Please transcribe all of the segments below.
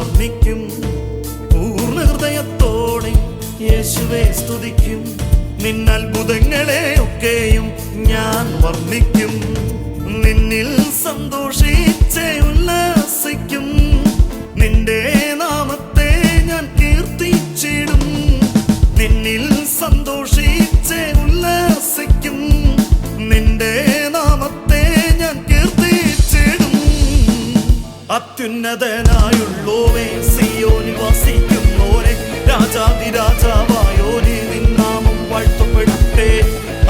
വർണ്ണിക്കും. പൂർണ്ണ ഹൃദയത്തോടെ യേശുവേ സ്തുതിക്കും. നിന്നത്ഭുതങ്ങളെ ഒക്കെയും ഞാൻ വർണ്ണിക്കും. നിന്നിൽ സന്തോഷിച്ചേ ഉല്ലാസിക്കും. നിന്റെ നാമത്തെ ഞാൻ കീർത്തിച്ചിടും. നിന്നിൽ സന്തോഷിച്ചേ ഉല്ലാസിക്കും. നിന്റെ നാമത്തെ ഞാൻ കീർത്തിച്ചിടും. അത്യുന്നതനായുള്ളോവേ, സിയോനിൽ വസിക്കുന്നോരെ, രാജാതിരാജാവായോനെ, നിൻ നാമം വാഴ്ത്തപ്പെടട്ടെ.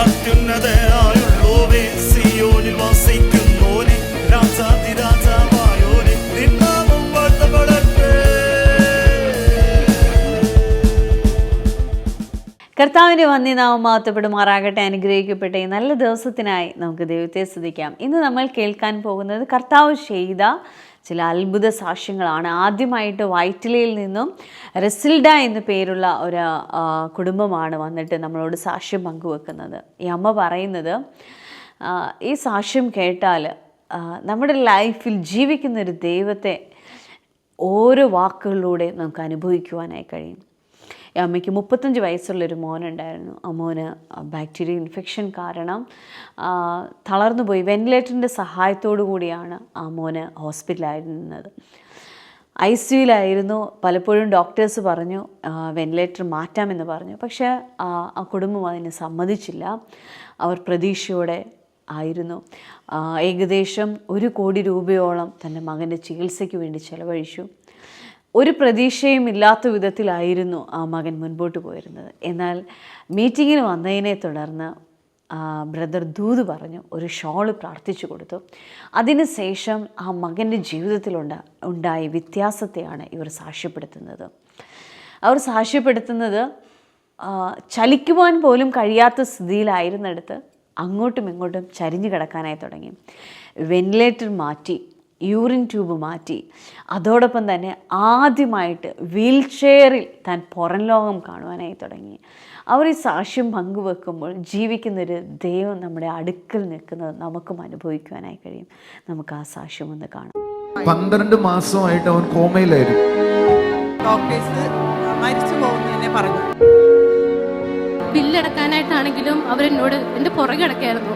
അത്യുന്നതനായുള്ളോവേ, സിയോനിൽ വസിക്കുന്നോരെ, രാജാതിരാജാവായോനെ, നിൻ നാമം വാഴ്ത്തപ്പെടട്ടെ. കർത്താവിൻ്റെ വന്യനാമം മഹത്വപ്പെടുമാറാകട്ടെ. അനുഗ്രഹിക്കപ്പെട്ട ഈ നല്ല ദിവസത്തിനായി നമുക്ക് ദൈവത്തെ സ്തുതിക്കാം. ഇന്ന് നമ്മൾ കേൾക്കാൻ പോകുന്നത് കർത്താവ് ചെയ്ത ചില അത്ഭുത സാക്ഷ്യങ്ങളാണ്. ആദ്യമായിട്ട് വൈറ്റിലയിൽ നിന്നും റെസിൽഡ എന്നു പേരുള്ള ഒരു കുടുംബമാണ് വന്നിട്ട് നമ്മളോട് സാക്ഷ്യം പങ്കുവെക്കുന്നത്. ഈ അമ്മ പറയുന്നത്, ഈ സാക്ഷ്യം കേട്ടാൽ നമ്മുടെ ലൈഫിൽ ജീവിക്കുന്നൊരു ദൈവത്തെ ഓരോ വാക്കുകളിലൂടെ നമുക്ക് അനുഭവിക്കുവാനായി കഴിയും. ഈ അമ്മയ്ക്ക് 35 വയസ്സുള്ളൊരു മോനുണ്ടായിരുന്നു. ആ മോന് ബാക്ടീരിയ ഇൻഫെക്ഷൻ കാരണം തളർന്നു പോയി. വെന്റിലേറ്ററിൻ്റെ സഹായത്തോടു കൂടിയാണ് ആ മോന് ഹോസ്പിറ്റലായിരുന്നത്. ICUലായിരുന്നു. പലപ്പോഴും ഡോക്ടേഴ്സ് പറഞ്ഞു വെന്റിലേറ്റർ മാറ്റാമെന്ന് പറഞ്ഞു. പക്ഷേ ആ കുടുംബം അതിന് സമ്മതിച്ചില്ല. അവർ പ്രതീക്ഷയോടെ ആയിരുന്നു. ഏകദേശം 1 കോടി രൂപയോളം തൻ്റെ മകൻ്റെ ചികിത്സയ്ക്ക് വേണ്ടി ചെലവഴിച്ചു. ഒരു പ്രതീക്ഷയും ഇല്ലാത്ത വിധത്തിലായിരുന്നു ആ മകൻ മുൻപോട്ട് പോയിരുന്നത്. എന്നാൽ മീറ്റിങ്ങിന് വന്നതിനെ തുടർന്ന് ബ്രദർ ദൂത് പറഞ്ഞു, ഒരു ഷോള് പ്രാർത്ഥിച്ചു കൊടുത്തു. അതിനുശേഷം ആ മകൻ്റെ ജീവിതത്തിൽ ഉണ്ടായ വ്യത്യാസത്തെയാണ് ഇവർ സാക്ഷ്യപ്പെടുത്തുന്നത്. അവർ സാക്ഷ്യപ്പെടുത്തുന്നത് ചലിക്കുവാൻ പോലും കഴിയാത്ത സ്ഥിതിയിലായിരുന്നിടത്ത് അങ്ങോട്ടും ഇങ്ങോട്ടും ചരിഞ്ഞു കിടക്കാനായി തുടങ്ങി. വെന്റിലേറ്റർ മാറ്റി, യൂറിൻ ട്യൂബ് മാറ്റി, അതോടൊപ്പം തന്നെ ആദ്യമായിട്ട് വീൽ ചെയറിൽ താൻ പുറം ലോകം കാണുവാനായി തുടങ്ങി. അവർ ഈ സാക്ഷ്യം പങ്കുവെക്കുമ്പോൾ ജീവിക്കുന്നൊരു ദൈവം നമ്മുടെ അടുക്കൽ നിൽക്കുന്നത് നമുക്കും അനുഭവിക്കുവാനായി കഴിയും. നമുക്ക് ആ സാക്ഷ്യം ഒന്ന് കാണാം. 12 മാസമായിട്ട് അവൻ കോമയിലായിരുന്നു. ഡോക്ടേഴ്സ് മരിച്ചു പോകുന്നതിനെ പറഞ്ഞു. ബില്ലടക്കാനായിട്ടാണെങ്കിലും അവരെന്നോട് എന്റെ പുറകെ കിടക്കായിരുന്നു.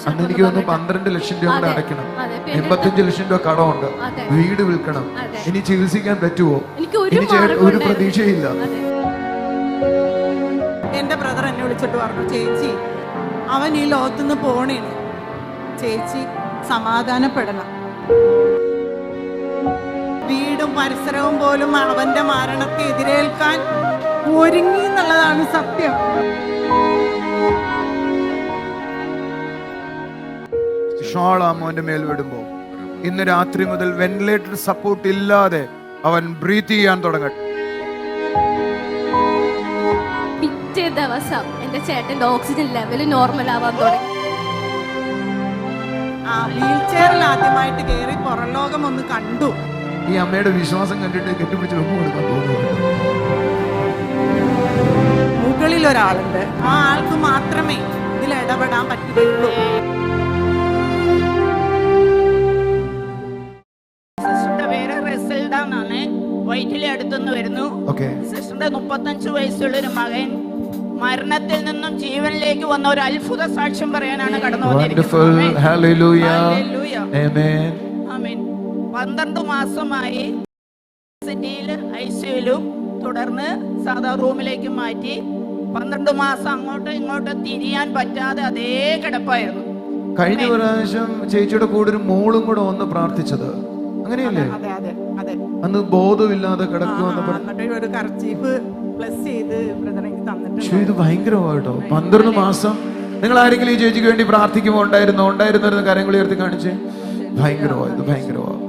അന്ന് എനിക്ക് തോന്നുന്നു 12 ലക്ഷം രൂപ കൂടെ അടയ്ക്കണം. 85 ലക്ഷം രൂപ കടമുണ്ട്. വീട് വിൽക്കണം. ഇനി ചികിത്സിക്കാൻ പറ്റുമോ? എനിക്ക് ഒരു പ്രതീക്ഷയില്ല. എന്റെ ബ്രദർ എന്നെ വിളിച്ചിട്ട് പറഞ്ഞു, ചേച്ചി അവൻ ഈ ലോകത്തുനിന്ന് പോണേന്, ചേച്ചി സമാധാനപ്പെടണം. വീടും പരിസരവും പോലും അവന്റെ മരണത്തെ എതിരേൽക്കാൻ ഒരുങ്ങി എന്നുള്ളതാണ് സത്യം. ഷോൾ ആ മോന്റെ മേൽ വിടുമ്പോ ഇന്ന് രാത്രി മുതൽ വെന്റിലേറ്റർ സപ്പോർട്ട് ഇല്ലാതെ അവൻ ബ്രീത്ത് ചെയ്യാൻ തുടങ്ങട്ടെ. പിറ്റേ ദിവസം എന്റെ ചേട്ടന്റെ ഓക്സിജൻ ലെവൽ നോർമൽ ആവാൻ തുടങ്ങി. ആ വീൽ ചെയറിൽ ആദ്യമായിട്ട് കയറി പുറം ലോകം ഒന്ന് കണ്ടു. ഈ അമ്മയുടെ വിശ്വാസം കണ്ടിട്ട് കെട്ടിപ്പിടിച്ച് കൊടുക്കാൻ തോന്നുന്നു. മുകളിൽ ഒരാളുണ്ട്, ആ ആൾക്ക് മാത്രമേ ഇതിൽ ഇടപെടാൻ പറ്റുകയുള്ളൂ. സിസ്റ്ററുടെ പേര് റെസിൽഡ എന്നാണ്. വൈറ്റിലെ അടുത്തുനിന്ന് വരുന്നു. സിസ്റ്ററിന്റെ 35 വയസ്സുള്ളൊരു മകൻ മരണത്തിൽ നിന്നും ജീവനിലേക്ക് വന്ന ഒരു അത്ഭുത സാക്ഷ്യം പറയാനാണ് കടന്നു വന്നിരിക്കുന്നത്. 12 മാസമായി സിറ്റിയിൽ ICUലും തുടർന്ന് സാധാ റൂമിലേക്ക് മാറ്റി. 12 മാസം അങ്ങോട്ടും ഇങ്ങോട്ടും തിരിയാൻ പറ്റാതെ അതേ കിടപ്പായിരുന്നു. കഴിഞ്ഞ പ്രാവശ്യം ചേച്ചിയുടെ കൂടെ ഒരു മോളും കൂടെ വന്ന് പ്രാർത്ഥിച്ചത് അങ്ങനെയല്ലേ? അതെ അതെ അതെ. അന്ന് ബോധമില്ലാതെ കിടക്കുമെന്ന് ഒരു കർച്ചീഫ് പ്ലസ് ചെയ്ത് ബ്രദറിന് തന്നിട്ടുണ്ട്. ഇത് ഭയങ്കരമായിട്ടോ. 12 മാസം. നിങ്ങൾ ആരെങ്കിലും ഈ ചേച്ചിക്ക് വേണ്ടി പ്രാർത്ഥിക്കുമ്പോൾ ഉണ്ടായിരുന്ന കാര്യങ്ങൾ ഉയർത്തി കാണിച്ചേ. ഭയങ്കരമായത് ഭയങ്കരമാണ്.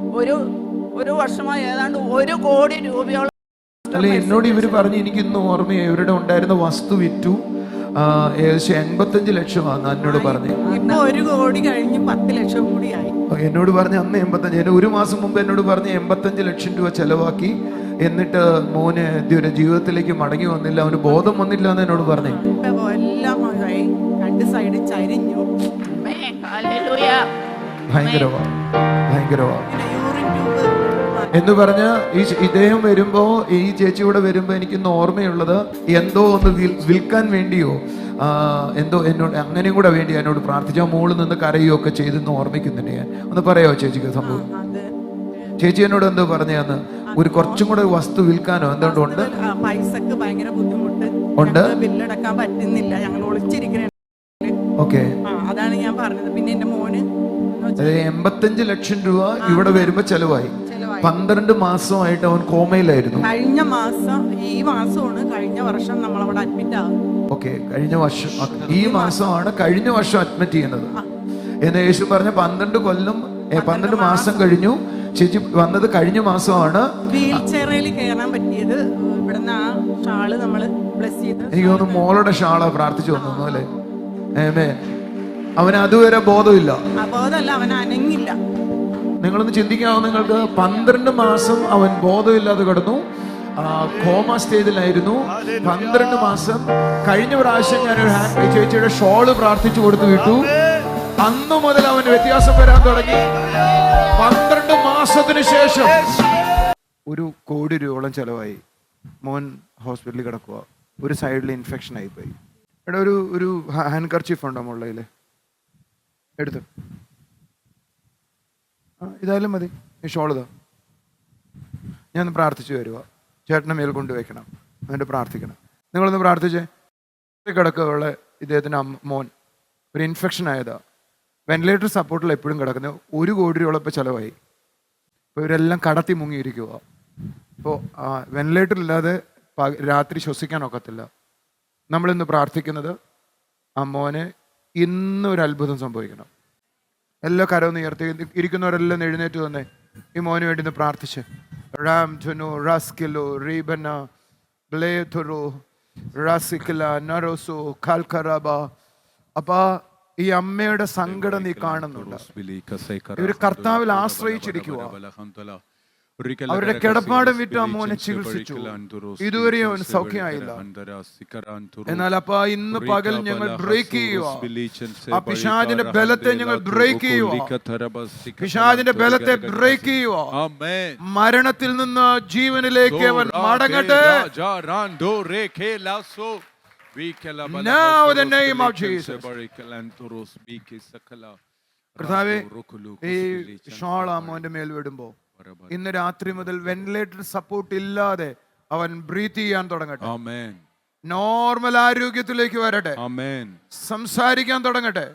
ഒരു വർഷമായി ഏതാണ്ട് 1 കോടി രൂപയോളം. അല്ലെ, എന്നോട് ഇവര് പറഞ്ഞു, എനിക്ക് ഇന്ന് ഓർമ്മയായി, ഇവരുടെ ഉണ്ടായിരുന്ന വസ്തു വിറ്റു ഏകദേശം 85 ലക്ഷമാണ് എന്നോട് പറഞ്ഞു. ഇപ്പൊ 1 കോടി കഴിഞ്ഞ് 10 ലക്ഷം കൂടിയായി. എന്നോട് പറഞ്ഞു അന്ന് 85. 1 മാസം മുമ്പ് എന്നോട് പറഞ്ഞ് 85 ലക്ഷം രൂപ ചെലവാക്കി. എന്നിട്ട് മോന് ഇതുവരെ ജീവിതത്തിലേക്ക് മടങ്ങി വന്നില്ല, അവന് ബോധം വന്നില്ല എന്ന് എന്നോട് പറഞ്ഞു. എല്ലാം 2 സൈഡ് ചരിഞ്ഞു. ഭയങ്കരവാ ഭയങ്കരവാ. യൂറിൻ ട്യൂബ് എന്ന് പറഞ്ഞ ഇദ്ദേഹം വരുമ്പോ, ഈ ചേച്ചി കൂടെ വരുമ്പോ എനിക്കിന്ന് ഓർമ്മയുള്ളത്, എന്തോ ഒന്ന് വിൽക്കാൻ വേണ്ടിയോ എന്തോ എന്നോട് അങ്ങനെയും കൂടെ വേണ്ടി എന്നോട് പ്രാർത്ഥിച്ചു. ആ മോള് നിന്ന് കരയുകയൊക്കെ ചെയ്തെന്ന് ഓർമ്മിക്കുന്നുണ്ട് ഞാൻ. ഒന്ന് പറയാമോ ചേച്ചിക്ക് സംഭവം? ചേച്ചി എന്നോട് എന്തോ പറഞ്ഞന്ന്, ഒരു കുറച്ചും കൂടെ വസ്തു വിൽക്കാനോ എന്തുകൊണ്ട് ഉണ്ട്? പൈസക്ക് ഭയങ്കര ബുദ്ധിമുട്ട് ഉണ്ട്, ബില്ലടക്കാൻ പറ്റുന്നില്ല, ഞങ്ങൾ ഒളിച്ചിരിക്കണേ. ഓക്കെ, അതാണ് ഞാൻ പറഞ്ഞത്. പിന്നെ എന്റെ മോന് 85 ലക്ഷം രൂപ ഇവിടെ വരുമ്പോ ചെലവായി. 12 മാസമായിട്ട് അവൻ കോമയിലായിരുന്നു. കഴിഞ്ഞ മാസം, ഈ മാസമാണ് കഴിഞ്ഞ വർഷം നമ്മൾ അവിടെ അഡ്മിറ്റ് ആകും. ഓക്കെ, കഴിഞ്ഞ വർഷം, ഈ മാസമാണ് കഴിഞ്ഞ വർഷം അഡ്മിറ്റ് ചെയ്യുന്നത് എന്ന് യേശു പറഞ്ഞ 12 മാസം കഴിഞ്ഞു. ചേച്ചി വന്നത് കഴിഞ്ഞ മാസമാണ്. വീൽ ചെയറിൽ കയറാൻ പറ്റിയത് ഇവിടുന്ന് ആ ഷാള് നമ്മള് ബ്ലെസ് ചെയ്ത്. എനിക്ക് തോന്നുന്നു മോളുടെ ഷാള പ്രാർത്ഥിച്ചു തോന്നുന്നു അല്ലേ? അവന് അതുവരെ ബോധമില്ല. ബോധമല്ല, അവൻ അനങ്ങില്ല. നിങ്ങളൊന്ന് ചിന്തിക്കാവോ നിങ്ങൾക്ക്? 12 മാസം അവൻ ബോധമില്ലാതെ കിടന്നു, കോമ സ്റ്റേജിലായിരുന്നു. 12 മാസം. കഴിഞ്ഞ പ്രാവശ്യം ഞാനൊരു ചേച്ചിയുടെ ഷോള് പ്രാർത്ഥിച്ചു കൊടുത്തു വിട്ടു. അന്നു മുതൽ അവന് വ്യത്യാസം വരാൻ തുടങ്ങി. 12 മാസത്തിന് ശേഷം 1 കോടി രൂപയോളം ചെലവായി. മോൻ ഹോസ്പിറ്റലിൽ കിടക്കുക, ഒരു സൈഡിൽ ഇൻഫെക്ഷൻ ആയിപ്പോയി. ഇവിടെ ഒരു ഹാൻഡ് കർച്ചീഫ് ഉണ്ടോ മുള്ളയില്? എടുത്ത് ഇതായാലും മതി. ഈ ഷോളിതാ, ഞാൻ പ്രാർത്ഥിച്ചു വരുക. ചേട്ടനെ മേൽ കൊണ്ടുവയ്ക്കണം, എന്നിട്ട് പ്രാർത്ഥിക്കണം. നിങ്ങളൊന്ന് പ്രാർത്ഥിച്ചേ. കിടക്കുകയുള്ള ഇദ്ദേഹത്തിൻ്റെ മോൻ ഒരു ഇൻഫെക്ഷൻ ആയതാ. വെന്റിലേറ്റർ സപ്പോർട്ടിൽ എപ്പോഴും കിടക്കുന്നത്. 1 കോടി രൂപ ഇപ്പോൾ ചിലവായി. ഇപ്പോൾ ഇവരെല്ലാം കടത്തി മുങ്ങിയിരിക്കുക. ഇപ്പോൾ വെന്റിലേറ്റർ ഇല്ലാതെ രാത്രി ശ്വസിക്കാൻ ഒക്കത്തില്ല. നമ്മളിന്ന് പ്രാർത്ഥിക്കുന്നത് ആ മോനെ ഇന്നൊരു അത്ഭുതം സംഭവിക്കണം. എല്ലാ കരമൊന്ന് ഉയർത്തി, ഇരിക്കുന്നവരെല്ലാം എഴുന്നേറ്റ് തന്നെ ഈ മോന് വേണ്ടി ഒന്ന് പ്രാർത്ഥിച്ച്. റാം ധനു റാസ്കിലോ റീബന ബ്ലേഥുറു റാസിക്കില നറോസു കാൽക്കറാബ. അപ്പാ ഈ അമ്മയുടെ സങ്കടം നീ കാണുന്നുണ്ട്. ഇവർ കർത്താവിൽ ആശ്രയിച്ചിരിക്കുക. അവരുടെ കിടപ്പാടം വിറ്റ് ആ മോനെ ചികിത്സിച്ചു. ഇതുവരെയും അവന് സൗഖ്യമായില്ല. എന്നാൽ അപ്പ ഇന്ന് പകൽ ഞങ്ങൾ ബ്രേക്ക് ചെയ്യുക. ആ പിശാചിന്റെ ബലത്തെ ഞങ്ങൾ ബ്രേക്ക് ചെയ്യുക. പിശാചിന്റെ ബലത്തെ ബ്രേക്ക് ചെയ്യുക. മരണത്തിൽ നിന്ന് ജീവനിലേക്ക് അവൻ മടങ്ങട്ടെ. Now in the name of Jesus. കർത്താവേ, ഈ ഷോൾ ആ മോന്റെ മേൽ വിടുമ്പോ ഇന്ന് രാത്രി മുതൽ വെന്റിലേറ്റർ സപ്പോർട്ട് ഇല്ലാതെ അവൻ ബ്രീത്ത് ചെയ്യാൻ തുടങ്ങട്ടെ. നോർമൽ ആരോഗ്യത്തിലേക്ക് വരട്ടെ. സംസാരിക്കാൻ തുടങ്ങട്ടെ.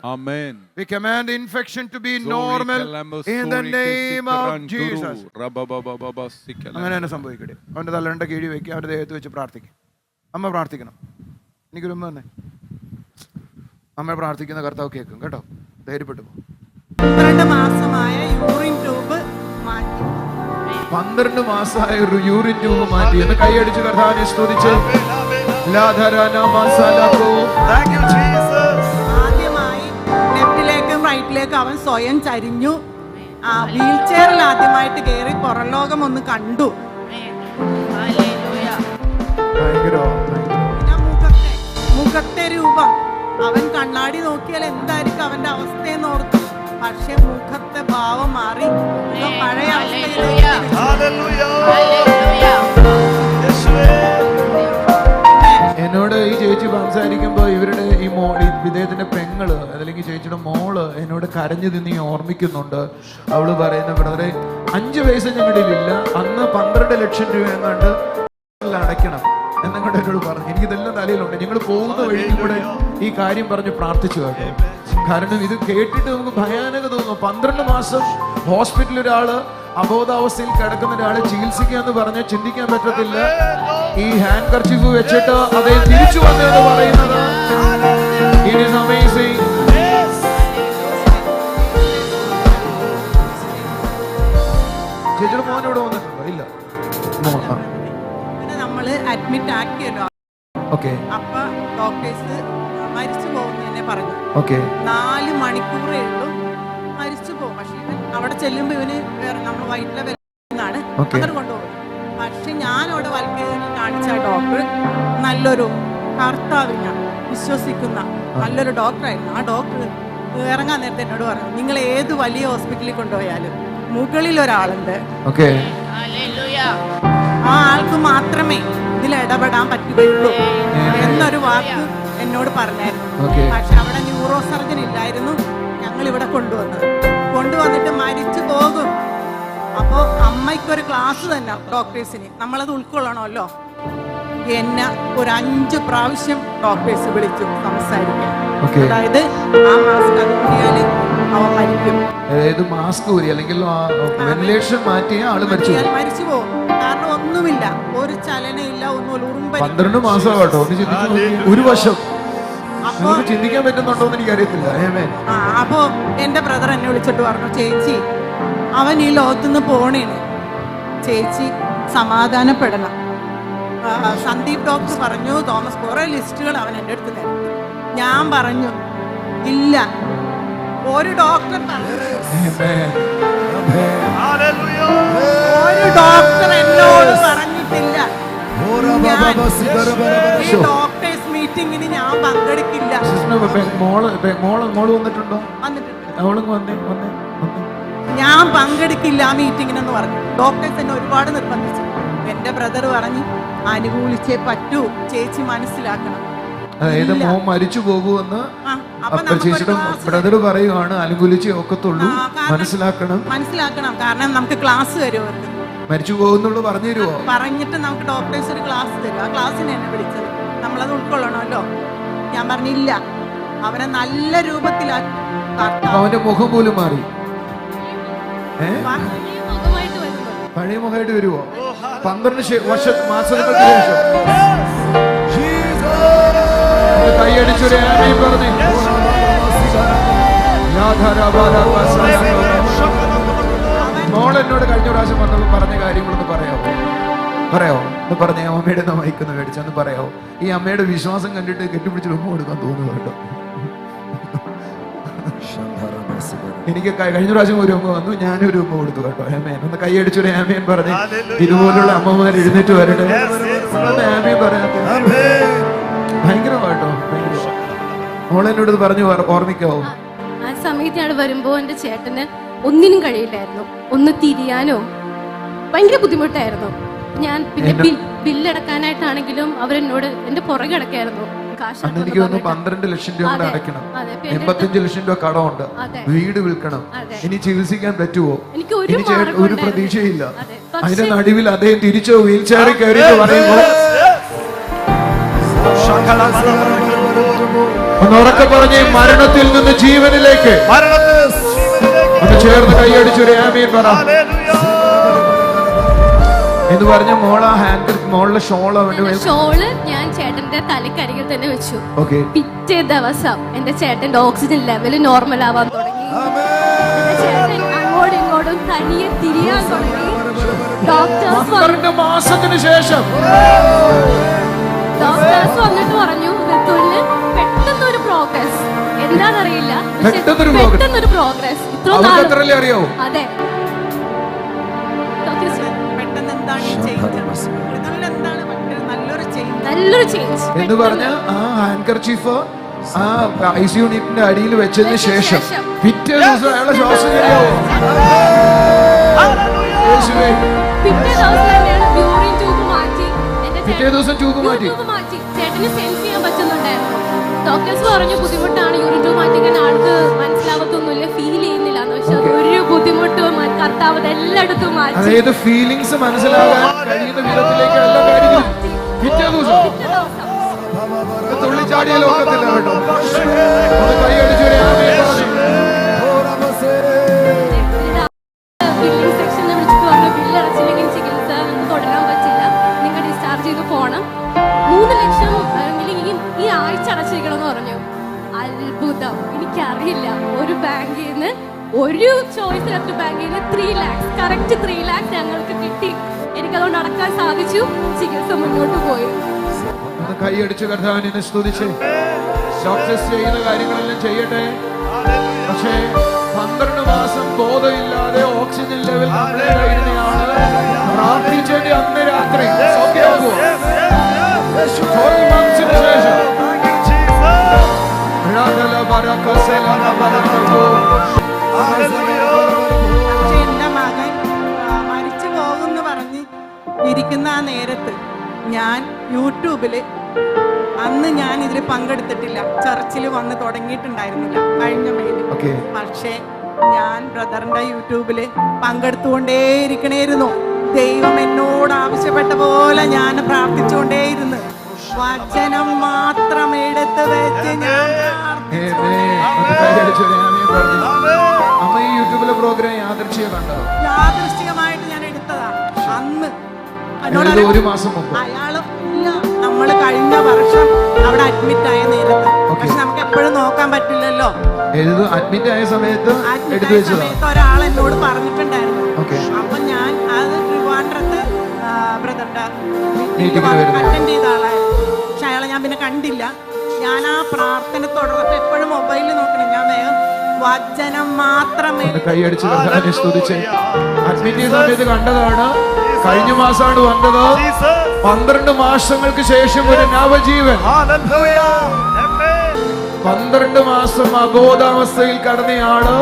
We command the infection to be normal in the name of Jesus. അങ്ങനെ തന്നെ സംഭവിക്കട്ടെ. അവന്റെ തലയുടെ കീഴി വെക്കുക, അവന്റെ ദേഹത്ത് വെച്ച് പ്രാർത്ഥിക്കും. അമ്മ പ്രാർത്ഥിക്കണം. എനിക്കൊരു ഉമ്മ തന്നെ. അമ്മ പ്രാർത്ഥിക്കുന്ന കർത്താവ് കേൾക്കും കേട്ടോ. ധൈര്യപ്പെട്ടു പോ. 12 മാസമായ യൂറിൻ ട്യൂബ് മാറ്റി. 12 മാസമായ ഒരു യൂറിൻ ട്യൂബ് മാറ്റി. എന്ന് കൈയടിച്ച് കർത്താവിനെ സ്തുതിച്ച്. ആദ്യമായി ലെഫ്റ്റിലേക്കും റൈറ്റിലേക്കും അവൻ സ്വയം ചരിഞ്ഞു. വീൽ ചെയറിൽ ആദ്യമായിട്ട് കയറി പുറം ലോകം ഒന്ന് കണ്ടു. മുഖത്തെ രൂപം, അവൻ കണ്ണാടി നോക്കിയാൽ എന്തായിരിക്കും അവന്റെ അവസ്ഥയെന്ന് ഓർത്തു. പക്ഷെ മുഖത്തെ ഭാവം മാറി, പഴയ അവസ്ഥയിലേക്ക്. എന്നോട് ഈ ചേച്ചി സംസാരിക്കുമ്പോ ഇവരുടെ ഈ ഇദ്ദേഹത്തിന്റെ പെങ്ങള് അല്ലെങ്കിൽ ചേച്ചിയുടെ മോള് എന്നോട് കരഞ്ഞു തിന്നി ഓർമ്മിക്കുന്നുണ്ട്. അവള് പറയുന്ന ബ്രദറെ 5 പൈസ ഞങ്ങളുടെ ഇല്ല, അന്ന് 12 ലക്ഷം രൂപ എങ്ങാണ്ട് അടയ്ക്കണം എന്നങ്ങോട്ട് എന്നോട് പറഞ്ഞു. എനിക്കിതെല്ലാം തലയിലുണ്ട്. ഞങ്ങൾ പോകുന്ന വഴിയിൽ കൂടെ ഈ കാര്യം പറഞ്ഞ് പ്രാർത്ഥിച്ചു കേട്ടോ. കാരണം ഇത് കേട്ടിട്ട് നമുക്ക് ഭയാനക തോന്നുന്നു. 12 മാസം ഹോസ്പിറ്റലിൽ ഒരാള് അബോധാവസ്ഥയിൽ കിടക്കുന്ന ഒരാളെ ചികിത്സിക്കുക എന്ന് പറഞ്ഞാൽ ചിന്തിക്കാൻ പറ്റത്തില്ല. ഈ ഹാൻഡ് കർച്ചീഫ് വെച്ചിട്ട് അതേ തിരിച്ചു വന്നെന്ന് പറയുന്നത് it is amazing. ചേച്ചിയുടെ മോനോട് വന്നിട്ടുണ്ടോ? ഇല്ല. നമ്മള് അഡ്മിറ്റ് ആക്കിയല്ലോ. അപ്പൊ ഡോക്ടേഴ്സ് മരിച്ചു പോകുന്നതിനെ പറഞ്ഞു. 4 മണിക്കൂറേ ഉള്ളൂ, മരിച്ചു പോകും. പക്ഷെ ഇവൻ അവിടെ ചെല്ലുമ്പോ ഇവന് വേറെ നമ്മൾ വൈറ്റിലെ വെല്ലാണ് അങ്ങനെ കൊണ്ടുപോകും. പക്ഷെ ഞാൻ അവിടെ വൽക്കേരി കാണിച്ച ഡോക്ടർ നല്ലൊരു കർത്താവിനെ വിശ്വസിക്കുന്ന നല്ലൊരു ഡോക്ടറായിരുന്നു. ആ ഡോക്ടർ ഇറങ്ങാൻ നേരത്തെ എന്നോട് പറഞ്ഞു, നിങ്ങൾ ഏത് വലിയ ഹോസ്പിറ്റലിൽ കൊണ്ടുപോയാലും മുകളിൽ ഒരാളുണ്ട്. ഓക്കെ. ഹല്ലേലൂയ. ആ ആൾക്ക് മാത്രമേ ഇതിൽ ഇടപെടാൻ പറ്റുകയുള്ളൂ എന്നൊരു വാക്ക് എന്നോട് പറഞ്ഞായിരുന്നു. Okay. പക്ഷെ അവിടെ ന്യൂറോ സർജൻ ഇല്ലായിരുന്നു. ഞങ്ങൾ ഇവിടെ കൊണ്ടുവന്നിട്ട് മരിച്ചു പോകും. അപ്പോൾ അമ്മയ്ക്കൊരു ക്ലാസ് തന്നെ ഡോക്ടേഴ്സിന് നമ്മളത് ഉൾക്കൊള്ളണമല്ലോ. എന്നെ ഒരു 5 പ്രാവശ്യം ഡോക്ടേഴ്സ് വിളിച്ചു സംസാരിക്കാൻ. അതായത് ആ മാസ്ക് അതുകൂടിയാൽ അവൻ മരിക്കും. അതായത് മാസ്ക് ഊരി അല്ലെങ്കിൽ വെന്റിലേഷൻ മാറ്റിയ ആള് മരിച്ചു പോകും. കാരണം ഒന്നുമില്ല, ഒരു ചലനമില്ല, ഒന്നുമില്ല. 12 മാസം കേട്ടോ. ഒന്ന് ചിന്തിച്ചു, ഒരു വർഷം ചിന്തിക്കാൻ പറ്റുന്നുണ്ടോ എന്ന് എനിക്കറിയത്തില്ല. അപ്പോ എന്റെ ബ്രദർ എന്നെ വിളിച്ചിട്ട് പറഞ്ഞു, ചേച്ചി അവൻ ഈ ലോകത്തുനിന്ന് പോണേന്, ചേച്ചി സമാധാനപ്പെടണം. സന്ദീപ് ഡോക്ടർ പറഞ്ഞു, തോമസ് കുറെ ലിസ്റ്റുകൾ അവൻ എൻ്റെ അടുത്ത് തരും. ഞാൻ പറഞ്ഞു ഇല്ല, ഒരു ഡോക്ടർ എന്നോട് പറഞ്ഞിട്ടില്ല ഈ ഡോക്ടേഴ്സ് മീറ്റിംഗിന് ഞാൻ പങ്കെടുക്കില്ല. മോള് വന്നിട്ടുണ്ടോ? ഞാൻ പങ്കെടുക്കില്ല ആ മീറ്റിങ്ങിനെന്ന് പറഞ്ഞു. ഡോക്ടേഴ്സ് എന്നെ ഒരുപാട് നിർബന്ധിച്ചു. എന്റെ ബ്രദർ പറഞ്ഞു, അനുകൂലിച്ചേ പറ്റൂ, ചേച്ചി മനസ്സിലാക്കണം. അതായത് മോൻ മരിച്ചു പോകുമെന്ന് ചേച്ചിയുടെ ബ്രദർ പറയുവാണ്. അനുകൂലിച്ചേ ഒക്കത്തുള്ളൂ, മനസ്സിലാക്കണം. കാരണം നമുക്ക് ക്ലാസ് തരുമോ, മരിച്ചു പോകുന്നുള്ളൂ പറഞ്ഞു തരുമോ? പറഞ്ഞിട്ട് നമുക്ക് ഡോക്ടേഴ്സ് ഒരു ക്ലാസ് തരും. ആ ക്ലാസ്സിന് എന്നെ വിളിച്ചത്, നമ്മളത് ഉൾക്കൊള്ളണമല്ലോ. ഞാൻ പറഞ്ഞില്ല, അവനെ നല്ല രൂപത്തിലാക്കി. അവന്റെ മുഖം പോലും മാറി, പഴയ മുഖമായിട്ട് വരുമോ? 12 മാസങ്ങൾക്ക് ശേഷം കൈയടിച്ചൊരു ആമേൻ പറഞ്ഞു. മോൾ എന്നോട് കഴിഞ്ഞ പ്രാവശ്യം വന്നപ്പോൾ പറഞ്ഞ കാര്യങ്ങളൊന്ന് പറയാമോ? എന്ന് പറഞ്ഞ അമ്മയുടെ മയക്കുന്ന മേടിച്ചെന്ന് പറയാമോ? ഈ അമ്മയുടെ വിശ്വാസം കണ്ടിട്ട് കെട്ടിപ്പിടിച്ചിട്ട് ഉമ്മ കൊടുക്കാൻ തോന്നുന്നു കേട്ടോ. എനിക്ക് കഴിഞ്ഞ പ്രാവശ്യം ഒരു ഉമ്മ വന്നു, ഞാനൊരു ഉമ്മ കൊടുത്തു കേട്ടോ. ആമേൻ. ഒന്ന് കൈയടിച്ചൊരു ആമേൻ പറഞ്ഞ് ഇതുപോലുള്ള അമ്മമാർ എഴുന്നേറ്റ് വരട്ടെ. ആമേൻ പറയാത്ത ഭയങ്കരമായിട്ടോ. മോളെന്നോട് പറഞ്ഞു ഓർമ്മിക്കാവോ? ആ സമയത്ത് ഞാൻ വരുമ്പോ എന്റെ ചേട്ടന് ഒന്നിനും കഴിയില്ലായിരുന്നു. ഒന്ന് തിരിയാനോ ഭയങ്കര ബുദ്ധിമുട്ടായിരുന്നു. ഞാൻ പിന്നെ ബില്ലടക്കാനായിട്ടാണെങ്കിലും അവരെന്നോട് എന്റെ പുറകെ കിടക്കായിരുന്നു. എനിക്ക് തോന്നുന്നു 12 ലക്ഷം രൂപ കൂടെ അടയ്ക്കണം, 85 ലക്ഷം രൂപ കടമുണ്ട്, വീട് വിൽക്കണം. ഇനി ചികിത്സിക്കാൻ പറ്റുമോ? ഇനി ഒരു പ്രതീക്ഷയില്ല. അതിന്റെ നടുവിൽ അദ്ദേഹം തിരിച്ചോ വീൽ ചെയറിൽ കയറി പറയുമ്പോൾ ഒന്ന് ഉറക്കെ പറഞ്ഞ് മരണത്തിൽ നിന്ന് ജീവനിലേക്ക് ഒന്ന് ചേർന്ന് കൈയടിച്ചൊരു ആമേൻ പറ എന്ന് പറഞ്ഞ മോളുടെ ഷോള് ഞാൻ ചേട്ടന്റെ തലക്കരികിൽ തന്നെ വെച്ചു. പിറ്റേ ദിവസം എന്റെ ചേട്ടന്റെ ഓക്സിജൻ ലെവൽ നോർമൽ ആവാൻ തുടങ്ങി. ചേട്ടൻ അങ്ങോട്ടും ഇങ്ങോട്ടും തനിയെ തിരിയാൻ തുടങ്ങി. ഡോക്ടേഴ്സ് മാസത്തിന് ശേഷം ഡോക്ടേഴ്സ് വന്നിട്ട് പറഞ്ഞു, ഋതുവിന് പെട്ടെന്നൊരു പ്രോഗ്രസ്, എന്താണെന്നറിയില്ല, പെട്ടെന്നൊരു പ്രോഗ്രസ്. അറിയോ? അതെ, നല്ലൊരു ചേഞ്ച് എന്ന് പറഞ്ഞ ആ ഹാൻകർചീഫ് ആ ഐസി യൂണിറ്റിന്റെ അടിയിൽ വെച്ചതിന് ശേഷം പിറ്റേ ദിവസം അയാളെ ശ്വാസം പിറ്റേ ദിവസം ട്യൂബ് മാറ്റി. ചേട്ടന് സെൻസ് ചെയ്യാൻ പറ്റുന്നുണ്ടായിരുന്നു. ഡോക്ടേഴ്സ് പറഞ്ഞു ബുദ്ധിമുട്ടാണ്, യൂറിൻ ട്യൂബ് മാറ്റിക്കാൻ ആൾക്ക് മനസ്സിലാവത്തൊന്നുമില്ല, ഫീൽ ചെയ്യുന്നില്ല. പക്ഷെ ഒരു ബുദ്ധിമുട്ടും കർത്താവ് എല്ലായിടത്തും മാറ്റി. അതായത് ഫീലിങ്സ് മനസ്സിലാകാൻ കഴിയുന്ന വിധത്തിലേക്ക് എല്ലാ കാര്യങ്ങളും പിറ്റേ ദിവസം തുള്ളിച്ചാടിയ ലോകത്തില്ല കേട്ടോ. കൈയടിച്ചൊരു ബില്ലിംഗ് സെക്ഷനെ വിളിച്ചിട്ട് പറഞ്ഞു, ബില്ല് അടച്ചില്ലെങ്കിൽ ചികിത്സ തുടരാൻ പറ്റില്ല, നിങ്ങൾ ഡിസ്ചാർജ് ചെയ്ത് പോകണം. 3 ലക്ഷം ഈ ആഴ്ച അടച്ചിരിക്കണമെന്ന് പറഞ്ഞു. അത്ഭുതം, എനിക്കറിയില്ല. ഒരു ബാങ്കിൽ നിന്ന് ഒരു ചോയ്സിനകത്ത് ബാങ്കിൽ നിന്ന് 3 lakhs, കറക്റ്റ് 3 lakhs ഞങ്ങൾക്ക് കിട്ടി. എനിക്കതുകൊണ്ട് അടക്കാൻ സാധിച്ചു. ചികിത്സ മുന്നോട്ട് പോയി. കൈയടിച്ച് കർത്താവിനെ സ്തുതിച്ച് ഡോക്ടേഴ്സ് ചെയ്യുന്ന കാര്യങ്ങളെല്ലാം ചെയ്യട്ടെ. പക്ഷേ 12 മാസം ബോധമില്ലാതെ ഓക്സിജൻ ലെവൽ പ്രാർത്ഥിച്ചേണ്ടി അന്ന് രാത്രി സൗഖ്യമാകുമോ? 12 monthsന് ശേഷം എന്റെ മകൻ ഇരിക്കുന്ന ആ നേരത്ത് ഞാൻ യൂട്യൂബിൽ, അന്ന് ഞാൻ ഇതിൽ പങ്കെടുത്തിട്ടില്ല, ചർച്ചിൽ വന്ന് തുടങ്ങിയിട്ടുണ്ടായിരുന്നില്ല കഴിഞ്ഞ മെയില്. പക്ഷേ ഞാൻ ബ്രദറിന്റെ യൂട്യൂബിൽ പങ്കെടുത്തുകൊണ്ടേയിരിക്കണേയിരുന്നു. ദൈവം എന്നോട് ആവശ്യപ്പെട്ട പോലെ ഞാൻ പ്രാർത്ഥിച്ചുകൊണ്ടേയിരുന്നു. വചനം മാത്രം എടുത്ത് വെച്ച് ഞാൻ അമ്മ ഈ യൂട്യൂബിലെ പ്രോഗ്രാം യാദൃശ്ചികമായിട്ട് ഞാൻ എടുത്തതാ. അന്ന് ഒരു മാസം മുമ്പ് അയാളും നമ്മൾ കഴിഞ്ഞ വർഷം അവിടെ അഡ്മിറ്റ് ആയ നേരത്ത്, പക്ഷെ നമുക്ക് എപ്പോഴും നോക്കാൻ പറ്റില്ലല്ലോ. അഡ്മിറ്റ് ആയ സമയത്ത് ഒരാൾ എന്നോട് പറഞ്ഞിട്ടുണ്ടായിരുന്നു. അപ്പൊ ഞാൻ അത് ട്രിവാൻഡ്രത്ത് ബ്രദറിന്റെ അറ്റൻഡ് ചെയ്ത ആളായിരുന്നു. പക്ഷെ അയാളെ ഞാൻ പിന്നെ കണ്ടില്ല. ഞാൻ ആ പ്രാർത്ഥന തുടർന്നപ്പോ എപ്പോഴും മൊബൈലിൽ നോക്കണം. ഞാൻ വേഗം വചനം മാത്രമേ കൈയടിച്ച് സ്തുതിച്ച് അഡ്മിറ്റ് സമയത്ത് കണ്ടതാണ്. കഴിഞ്ഞ മാസമാണ് വന്നത്. 12 മാസങ്ങൾക്ക് ശേഷം ഒരു നവജീവൻ. 12 മാസം അബോധാവസ്ഥയിൽ കടന്നയാള്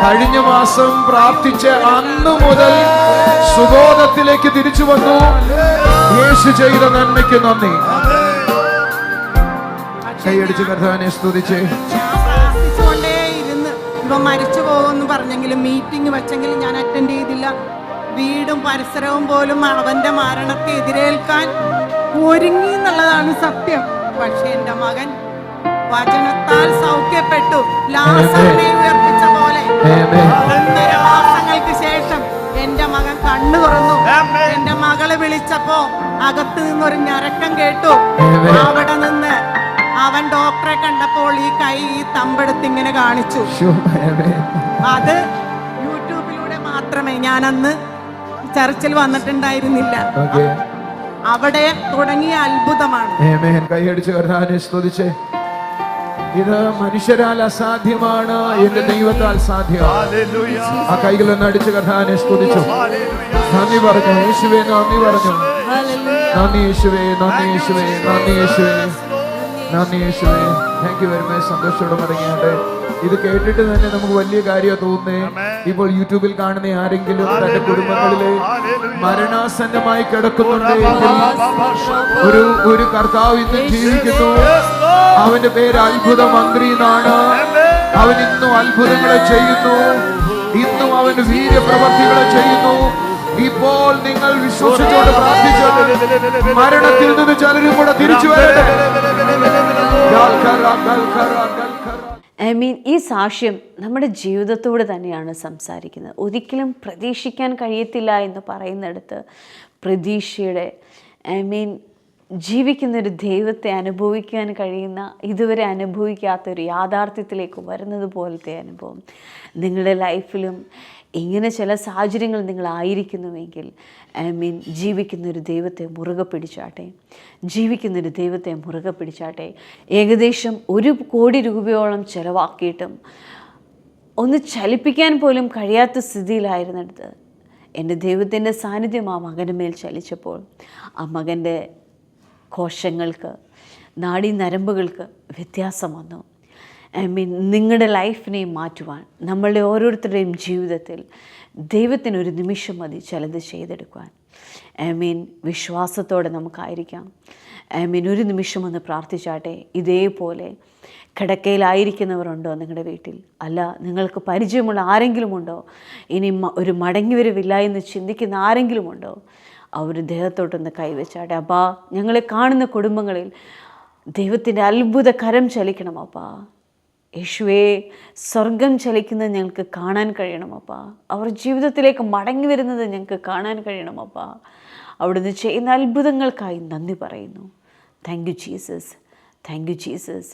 കഴിഞ്ഞ മാസം പ്രാർത്ഥിച്ച അന്നു മുതൽ സുബോധത്തിലേക്ക് തിരിച്ചു വന്നു. യേശു ചെയ്ത നന്മയ്ക്ക് നന്ദി. കൈയടിച്ച് കർത്താവിനെ സ്തുതിച്ച് ഇവ മരിച്ചു പോകുമെന്ന് പറഞ്ഞെങ്കിലും മീറ്റിംഗ് വെച്ചെങ്കിലും ഞാൻ അറ്റൻഡ് ചെയ്തില്ല. വീടും പരിസരവും പോലും അവന്റെ മരണത്തെ എതിരേൽക്കാൻ ഒരുങ്ങി എന്നുള്ളതാണ് സത്യം. പക്ഷെ എന്റെ മകൻ വചനത്താൽ സൗഖ്യപ്പെട്ടു. ലാസറിനെ ഉയർപ്പിച്ച പോലെ 1.5 മാസങ്ങൾക്ക് ശേഷം എന്റെ മകൻ കണ്ണു തുറന്നു. എന്റെ മകളെ വിളിച്ചപ്പോ അകത്ത് നിന്നൊരു ഞരക്കം കേട്ടു. അവിടെ നിന്ന് അവൻ ഡോക്ടറെ കണ്ടപ്പോൾ ഈ കൈ തമ്പെടുത്ത് ഇങ്ങനെ കാണിച്ചു. അത് യൂട്യൂബിലൂടെ മാത്രമേ, ഞാൻ അന്ന് ചർച്ചിൽ വന്നിട്ടുണ്ടായിരുന്നില്ല. അവിടെ തുടങ്ങിയ അത്ഭുതമാണ്. കൈയടിച്ച് കർത്താവിനെ സ്തുതിച്ച്. ഇത് മനുഷ്യരാൽ അസാധ്യമാണ്, എന്റെ ദൈവത്താൽ സാധ്യമാണ്. ആ കൈകളൊന്ന് അടിച്ച് കർത്താവിനെ സ്തുതിച്ചു. നന്ദി പറഞ്ഞു യേശുവേ, നന്ദി പറഞ്ഞു. നന്ദി യേശുവേ, നന്ദി യേശുവേ, നന്ദി യേശുവേ, നന്ദി യേശുവേ. Thank you very much. സന്തോഷത്തോടെ മടങ്ങിയാണ്ട് ഇത് കേട്ടിട്ട് തന്നെ നമുക്ക് വലിയ കാര്യം തോന്നുന്നേ. ഇപ്പോൾ യൂട്യൂബിൽ കാണുന്ന ആരെങ്കിലും തന്റെ കുടുംബങ്ങളിലെ മരണാസന്നമായി കിടക്കുന്നുണ്ടെങ്കിൽ ഒരു കർത്താവ് ഇന്ന് ജീവിക്കുന്നു. അവന്റെ പേര് അത്ഭുത മന്ത്രി എന്നാണ്. അവൻ ഇന്നും അത്ഭുതങ്ങളെ ചെയ്യുന്നു. ഇന്നും അവൻ വീര്യപ്രവർത്തികളെ ചെയ്യുന്നു. ഇപ്പോൾ നിങ്ങൾ വിശ്വസിച്ചോട് പ്രാർത്ഥിച്ചാൽ മരണത്തിൽ നിന്ന് ചിലരും കൂടെ തിരിച്ചു വരട്ടെ. ഈ സാക്ഷ്യം നമ്മുടെ ജീവിതത്തോട് തന്നെയാണ് സംസാരിക്കുന്നത്. ഒരിക്കലും പ്രതീക്ഷിക്കാൻ കഴിയത്തില്ല എന്ന് പറയുന്നിടത്ത് പ്രതീക്ഷയുടെ ജീവിക്കുന്നൊരു ദൈവത്തെ അനുഭവിക്കാൻ കഴിയുന്ന, ഇതുവരെ അനുഭവിക്കാത്തൊരു യാഥാർത്ഥ്യത്തിലേക്ക് വരുന്നത് പോലത്തെ അനുഭവം നിങ്ങളുടെ ലൈഫിലും ഇങ്ങനെ ചില സാഹചര്യങ്ങൾ നിങ്ങളായിരിക്കുന്നുവെങ്കിൽ ജീവിക്കുന്നൊരു ദൈവത്തെ മുറുകെ പിടിച്ചാട്ടെ. ജീവിക്കുന്നൊരു ദൈവത്തെ മുറുകെ പിടിച്ചാട്ടെ. ഏകദേശം 1 കോടി രൂപയോളം ചിലവാക്കിയിട്ടും ഒന്ന് ചലിപ്പിക്കാൻ പോലും കഴിയാത്ത സ്ഥിതിയിലായിരുന്നിടത്ത് എൻ്റെ ദൈവത്തിൻ്റെ സാന്നിധ്യം ആ മകന് മേൽ ചലിച്ചപ്പോൾ ആ മകൻ്റെ കോശങ്ങൾക്ക്, നാഡീനരമ്പുകൾക്ക് വ്യത്യാസം വന്നു. നിങ്ങളുടെ ലൈഫിനെയും മാറ്റുവാൻ, നമ്മളുടെ ഓരോരുത്തരുടെയും ജീവിതത്തിൽ ദൈവത്തിനൊരു നിമിഷം മതി ചിലത് ചെയ്തെടുക്കുവാൻ. വിശ്വാസത്തോടെ നമുക്കായിരിക്കാം. ഒരു നിമിഷം ഒന്ന് പ്രാർത്ഥിച്ചാട്ടെ. ഇതേപോലെ കിടക്കയിലായിരിക്കുന്നവരുണ്ടോ നിങ്ങളുടെ വീട്ടിൽ? അല്ല, നിങ്ങൾക്ക് പരിചയമുള്ള ആരെങ്കിലും ഉണ്ടോ? ഇനി ഒരു മടങ്ങി വരവില്ല എന്ന് ചിന്തിക്കുന്ന ആരെങ്കിലും ഉണ്ടോ? അവർ ദേഹത്തോട്ടൊന്ന് കൈവച്ചാട്ടെ. അപ്പാ, ഞങ്ങളെ കാണുന്ന കുടുംബങ്ങളിൽ ദൈവത്തിൻ്റെ അത്ഭുത കരം ചലിക്കണം അപ്പാ. യേശുവേ, സ്വർഗം ചലിക്കുന്നത് ഞങ്ങൾക്ക് കാണാൻ കഴിയണമപ്പാ. അവർ ജീവിതത്തിലേക്ക് മടങ്ങി വരുന്നത് ഞങ്ങൾക്ക് കാണാൻ കഴിയണമപ്പാ. അവിടുന്ന് ചെയ്യുന്ന അത്ഭുതങ്ങൾക്കായി നന്ദി പറയുന്നു. Thank you Jesus, thank you Jesus.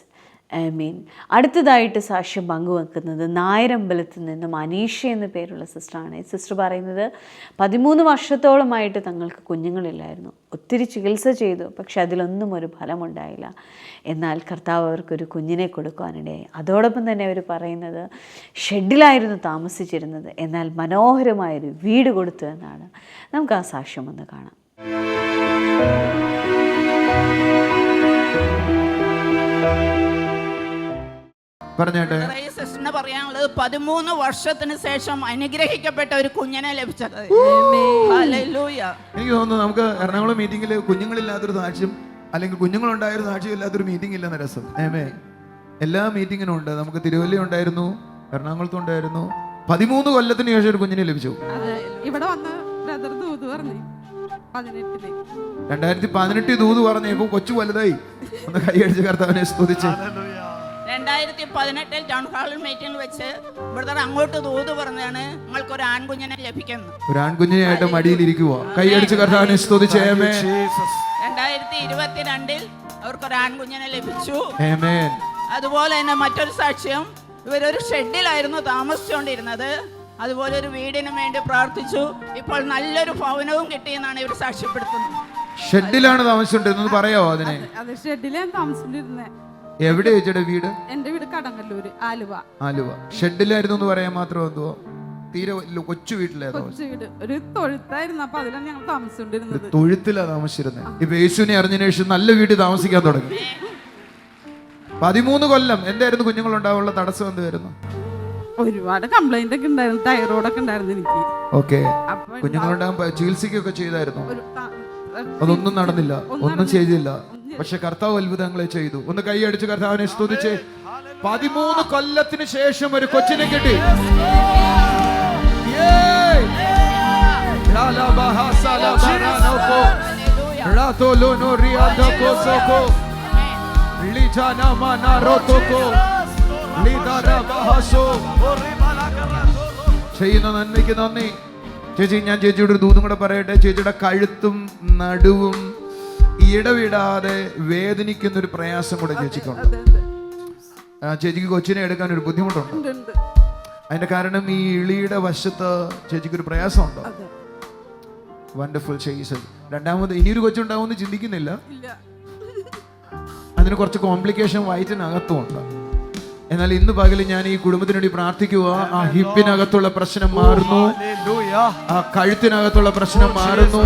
അടുത്തതായിട്ട് സാക്ഷ്യം പങ്കുവെക്കുന്നത് നായരമ്പലത്തിൽ നിന്നും അനീഷ എന്ന പേരുള്ള സിസ്റ്ററാണ്. സിസ്റ്റർ പറയുന്നത് 13 വർഷത്തോളമായിട്ട് തങ്ങൾക്ക് കുഞ്ഞുങ്ങളില്ലായിരുന്നു. ഒത്തിരി ചികിത്സ ചെയ്തു, പക്ഷെ അതിലൊന്നും ഒരു ഫലമുണ്ടായില്ല. എന്നാൽ കർത്താവ് അവർക്കൊരു കുഞ്ഞിനെ കൊടുക്കുവാനിടയായി. അതോടൊപ്പം തന്നെ അവർ പറയുന്നത് ഷെഡിലായിരുന്നു താമസിച്ചിരുന്നത്, എന്നാൽ മനോഹരമായൊരു വീട് കൊടുത്തു എന്നാണ്. നമുക്ക് ആ സാക്ഷ്യം ഒന്ന് കാണാം. പറഞ്ഞേട്ടെ. ഈ സിസ്റ്ററിന് പറയാനുള്ളത് 13 വർഷത്തിന് ശേഷം അനുഗ്രഹിക്കപ്പെട്ട ഒരു കുഞ്ഞിനെ ലഭിച്ചത്. ഹല്ലേലൂയ. എനിക്ക് തോന്നുന്നു നമുക്ക് എറണാകുളം മീറ്റിംഗിൽ കുഞ്ഞുങ്ങളില്ലാത്തൊരു സാക്ഷ്യം അല്ലെങ്കിൽ കുഞ്ഞുങ്ങളുണ്ടായൊരു സാക്ഷ്യം ഇല്ലാത്തൊരു മീറ്റിംഗ് ഇല്ലെന്ന രസം. എല്ലാ മീറ്റിങ്ങിനും ഉണ്ട്. നമുക്ക് തിരുവല്ല ഉണ്ടായിരുന്നു, എറണാകുളത്തും ഉണ്ടായിരുന്നു. 13 കൊല്ലത്തിന് ശേഷം ഒരു കുഞ്ഞിനെ ലഭിച്ചു. ഇവിടെ വന്ന് ബ്രദർ ദൂത് പറഞ്ഞു 2018 ദൂത് പറഞ്ഞു. ഇപ്പൊ കൊച്ചു വലുതായി. ഒന്ന് കൈയടിച്ച് കർത്താവിനെ സ്തുതിച്ച്. 2018 ടൗൺ ഹാളിൽ മീറ്റിംഗിൽ വെച്ച് ബ്രദർ അങ്ങോട്ട് ദൂത് പറഞ്ഞാണ് നിങ്ങൾക്ക് ഒരു ആൺകുഞ്ഞിനെ ലഭിക്കുന്നു. ഒരു ആൺകുഞ്ഞിനായിട്ട് മടിയിലിരിക്കുക. കൈയടിച്ച് കർത്താവിനെ സ്തുതിച്ച്. 2022 അവർക്കൊരു ആൺകുഞ്ഞിനെ ലഭിച്ചു. ആമേൻ. അതുപോലെ തന്നെ മറ്റൊരു സാക്ഷ്യം, ഇവരൊരു ഷെഡിലായിരുന്നു താമസിച്ചുകൊണ്ടിരുന്നത്. അതുപോലെ ഒരു വീടിന് വേണ്ടി പ്രാർത്ഥിച്ചു. ഇപ്പോൾ നല്ലൊരു ഭവനവും കിട്ടിയെന്നാണ് ഇവർ സാക്ഷ്യപ്പെടുത്തുന്നത്. ഷെഡിലാണ് താമസിച്ചുകൊണ്ടിരുന്നത്, പറയാവോ അതിനെ? അതെ, ഷെഡിലാണ് താമസിച്ചിരുന്നത്. എവിടെ ചേച്ചിയുടെ വീട്? എന്റെ വീട് കടങ്ങല്ലൂര്, ആലുവ. ഷെഡിലായിരുന്നു എന്ന് പറയാൻ മാത്രം എന്തോ? തീരെ കൊച്ചു വീട്ടിലായിരുന്നു. ഒരു തൊഴുത്തായിരുന്നു. അപ്പൊ അതിലാണ് ഞങ്ങൾ താമസിച്ചുകൊണ്ടിരുന്നത്. തൊഴുത്തിലാ താമസിച്ചിരുന്നത്. ഇപ്പൊ യേശുവിനെ അറിഞ്ഞതിന് ശേഷം നല്ല വീട്ടിൽ താമസിക്കാൻ തുടങ്ങി. 13 കൊല്ലം. എന്തായിരുന്നു കുഞ്ഞുങ്ങളുണ്ടാവാനുള്ള തടസ്സം? എന്തായിരുന്നു? ഒരുപാട് കംപ്ലൈന്റ് ഒക്കെ ഉണ്ടായിരുന്നു. തൈറോയ്ഡൊക്കെ ഉണ്ടായിരുന്നു എനിക്ക്. ഓക്കെ. കുഞ്ഞുങ്ങളുണ്ടാകുമ്പോ ചികിത്സിക്കൊക്കെ ചെയ്തായിരുന്നു? അതൊന്നും നടന്നില്ല, ഒന്നും ചെയ്തില്ല. പക്ഷെ കർത്താവ് അത്ഭുതങ്ങളെ ചെയ്തു. ഒന്ന് കൈയടിച്ച് കർത്താവിനെ സ്തുതിച്ച്. 13 കൊല്ലത്തിന് ശേഷം ഒരു കൊച്ചിനെ കിട്ടി. ചെയ്യുന്ന നന്മയ്ക്ക് നന്ദി. ചേച്ചി, ഞാൻ ചേച്ചിയുടെ ഒരു ദൂതും കൂടെ പറയട്ടെ. ചേച്ചിയുടെ കഴുത്തും നടുവും ഇടവിടാതെ വേദനിക്കുന്ന ഒരു പ്രയാസം കൂടെ ചേച്ചിക്കുണ്ട്. ചേച്ചിക്ക് കൊച്ചിനെ എടുക്കാൻ ഒരു ബുദ്ധിമുട്ടുണ്ട്. അതിന്റെ കാരണം ഈ ഇളിയുടെ വശത്ത് ചേച്ചിക്ക് ഒരു പ്രയാസമുണ്ടോ? വണ്ടർഫുൾ. ചെയ്സ്. രണ്ടാമത് ഇനിയൊരു കൊച്ചുണ്ടാവുമെന്ന് ചിന്തിക്കുന്നില്ല. അതിന് കുറച്ച് കോംപ്ലിക്കേഷൻ വയറ്റിനകത്തുമുണ്ട്. എന്നാൽ ഇന്ന് പകല് ഞാൻ ഈ കുടുംബത്തിന് വേണ്ടി പ്രാർത്ഥിക്കുക. ആ ഹിപ്പിനകത്തുള്ള പ്രശ്നം മാറുന്നു, ആ കഴുത്തിനകത്തുള്ള പ്രശ്നം മാറുന്നു,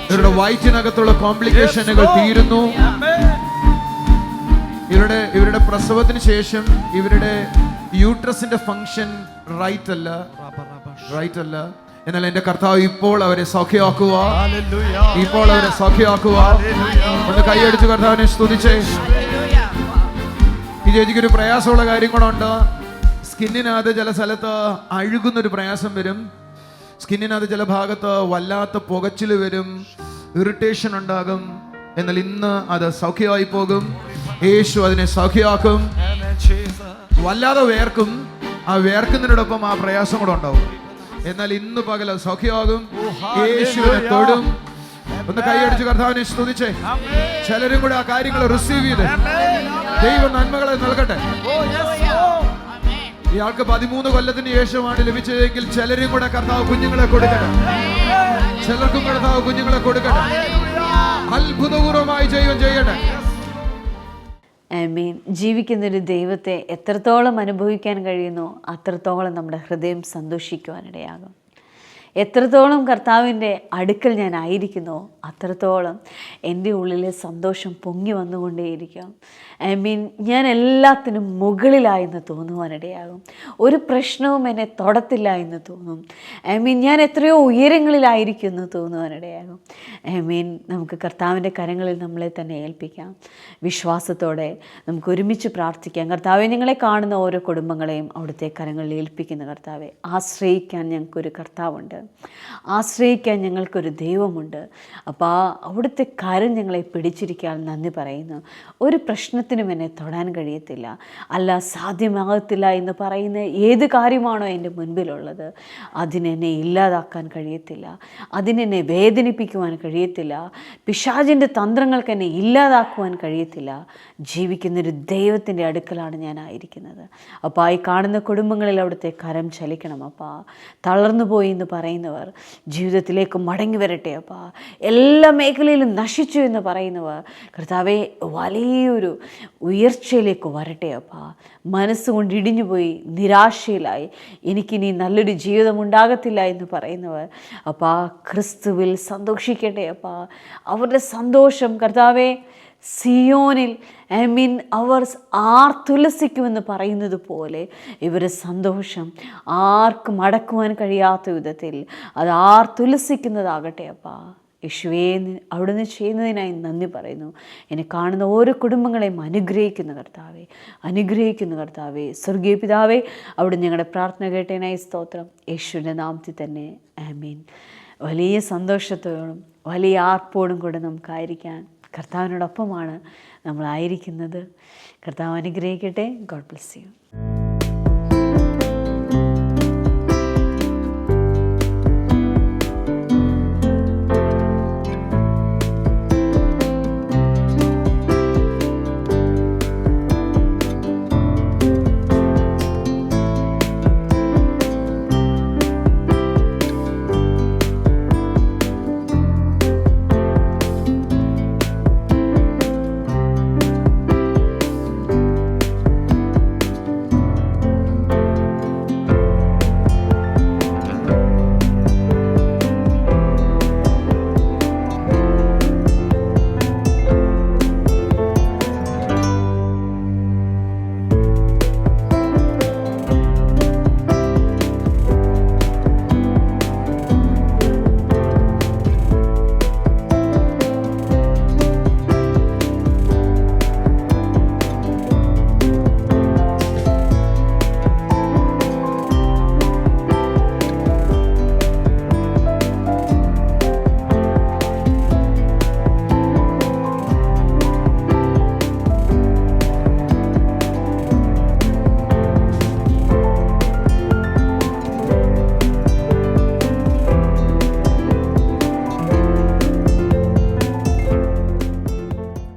ഇവരുടെ വയറ്റിനകത്തുള്ള കോംപ്ലിക്കേഷനുകൾ തീരുന്നു. ഇവരുടെ പ്രസവത്തിന് ശേഷം ഇവരുടെ യൂട്രസിന്റെ ഫംഗ്ഷൻ റൈറ്റ് അല്ല. എന്നാൽ എന്റെ കർത്താവ് ഇപ്പോൾ അവരെ സൗഖ്യമാക്കുക. ഒന്ന് കൈയടിച്ച് കർത്താവിനെ സ്തുതിച്ചേ. ഈ ചേച്ചിക്ക് ഒരു പ്രയാസമുള്ള കാര്യങ്ങളുണ്ട്. സ്കിന്നിനകത്ത് ചില സ്ഥലത്ത് അഴുകുന്നൊരു പ്രയാസം വരും. സ്കിന്നിനകത്ത് ചില ഭാഗത്ത് വല്ലാത്ത പുകച്ചിൽ വരും, ഇറിറ്റേഷൻ ഉണ്ടാകും. എന്നാൽ ഇന്ന് അത് സൗഖ്യമായി പോകും. യേശു അതിനെ സൗഖ്യമാക്കും. വല്ലാതെ വേർക്കും. ആ വേർക്കുന്നതിനോടൊപ്പം ആ പ്രയാസം കൂടെ ഉണ്ടാവും. എന്നാൽ ഇന്ന് പകൽ സൗഖ്യമാകും. യേശുവിനെ തൊടും. ഒന്ന് കൈയടിച്ച് കർത്താവിനെ സ്തുതിച്ചേ. ചിലരും കൂടെ ആ കാര്യങ്ങൾ റിസീവ് ചെയ്ത് ദൈവ നന്മകളെ നൽകട്ടെ. ഇയാൾക്ക് 13 കൊല്ലത്തിന് ശേഷമാണ് ലഭിച്ചതെങ്കിൽ ചിലരും കൂടെ കർത്താവ് കുഞ്ഞുങ്ങളെ കൊടുക്കട്ടെ. ചിലർക്കും കർത്താവ് കുഞ്ഞുങ്ങളെ കൊടുക്കട്ടെ. അത്ഭുതപൂർവമായി ചെയ്യട്ടെ. ആമേൻ. ജീവിക്കുന്നൊരു ദൈവത്തെ എത്രത്തോളം അനുഭവിക്കാൻ കഴിയുന്നോ അത്രത്തോളം നമ്മുടെ ഹൃദയം സന്തോഷിക്കുവാനിടയാകും. എത്രത്തോളം കർത്താവിൻ്റെ അടുക്കൽ ഞാൻ ആയിരിക്കുന്നോ അത്രത്തോളം എൻ്റെ ഉള്ളിലെ സന്തോഷം പൊങ്ങി വന്നുകൊണ്ടേയിരിക്കും. ഞാൻ എല്ലാത്തിനും മുകളിലായെന്ന് തോന്നുവാനിടയാകും. ഒരു പ്രശ്നവും എന്നെ തൊടത്തില്ല എന്ന് തോന്നും. ഞാൻ എത്രയോ ഉയരങ്ങളിലായിരിക്കുമെന്ന് തോന്നുവാനിടയാകും. നമുക്ക് കർത്താവിൻ്റെ കരങ്ങളിൽ നമ്മളെ തന്നെ ഏൽപ്പിക്കാം. വിശ്വാസത്തോടെ നമുക്ക് ഒരുമിച്ച് പ്രാർത്ഥിക്കാം. കർത്താവെ, ഞങ്ങളെ കാണുന്ന ഓരോ കുടുംബങ്ങളെയും അവിടുത്തെ കരങ്ങളിൽ ഏൽപ്പിക്കുന്ന കർത്താവെ, ആശ്രയിക്കാൻ ഞങ്ങൾക്കൊരു കർത്താവുണ്ട്, ആശ്രയിക്കാൻ ഞങ്ങൾക്കൊരു ദൈവമുണ്ട്. അപ്പോൾ അവിടുത്തെ കരം ഞങ്ങളെ പിടിച്ചിരിക്കാൻ നന്ദി പറയുന്നു. ഒരു പ്രശ്നത്തിനും എന്നെ തൊടാൻ കഴിയത്തില്ല, അല്ല സാധ്യമാകത്തില്ല എന്ന് പറയുന്ന ഏത് കാര്യമാണോ എൻ്റെ മുൻപിലുള്ളത് അതിനെന്നെ ഇല്ലാതാക്കാൻ കഴിയത്തില്ല, അതിനെന്നെ വേദനിപ്പിക്കുവാൻ കഴിയത്തില്ല, പിശാചിൻ്റെ തന്ത്രങ്ങൾക്ക് എന്നെ ഇല്ലാതാക്കുവാൻ കഴിയത്തില്ല. ജീവിക്കുന്നൊരു ദൈവത്തിൻ്റെ അടുക്കലാണ് ഞാനായിരിക്കുന്നത്. അപ്പോൾ ഈ കാണുന്ന കുടുംബങ്ങളിൽ അവിടുത്തെ കരം ചലിക്കണം. അപ്പോൾ തളർന്നു പോയി എന്ന് പറയുന്നവർ ജീവിതത്തിലേക്ക് മടങ്ങി വരട്ടെ. അപ്പോൾ എല്ലാ മേഖലയിലും നശിച്ചു എന്ന് പറയുന്നവർ കർത്താവെ വലിയൊരു ഉയർച്ചയിലേക്ക് വരട്ടെ. അപ്പോൾ മനസ്സുകൊണ്ട് ഇടിഞ്ഞുപോയി നിരാശയിലായി എനിക്കിനി നല്ലൊരു ജീവിതം ഉണ്ടാകത്തില്ല എന്ന് പറയുന്നവർ അപ്പോൾ ക്രിസ്തുവിൽ സന്തോഷിക്കട്ടെ. അപ്പോൾ അവരുടെ സന്തോഷം കർത്താവെ സിയോനിൽ അവർ ആർത്തുലസിക്കുമെന്ന് പറയുന്നത് പോലെ ഇവരുടെ സന്തോഷം ആർക്കും അടക്കുവാൻ കഴിയാത്ത വിധത്തിൽ അത് ആർത്തുലസിക്കുന്നതാകട്ടെ അപ്പാ. യേശുവേ, അവിടുന്ന് ചെയ്യുന്നതിനായി നന്ദി പറയുന്നു. എന്നെ കാണുന്ന ഓരോ കുടുംബങ്ങളെയും അനുഗ്രഹിക്കുന്ന കർത്താവേ, അനുഗ്രഹിക്കുന്ന കർത്താവേ, സ്വർഗീയ പിതാവേ, അവിടുന്ന് ഞങ്ങളുടെ പ്രാർത്ഥന കേട്ടതിനായി സ്തോത്രം. യേശുവിൻ്റെ നാമത്തിൽ തന്നെ ആമേൻ. വലിയ സന്തോഷത്തോടും വലിയ ആർപ്പോടും കൂടെ നമുക്കായിരിക്കാൻ കർത്താവിനോടൊപ്പമാണ് നമ്മളായിരിക്കുന്നത്. കർത്താവ് അനുഗ്രഹിക്കട്ടെ. God bless you.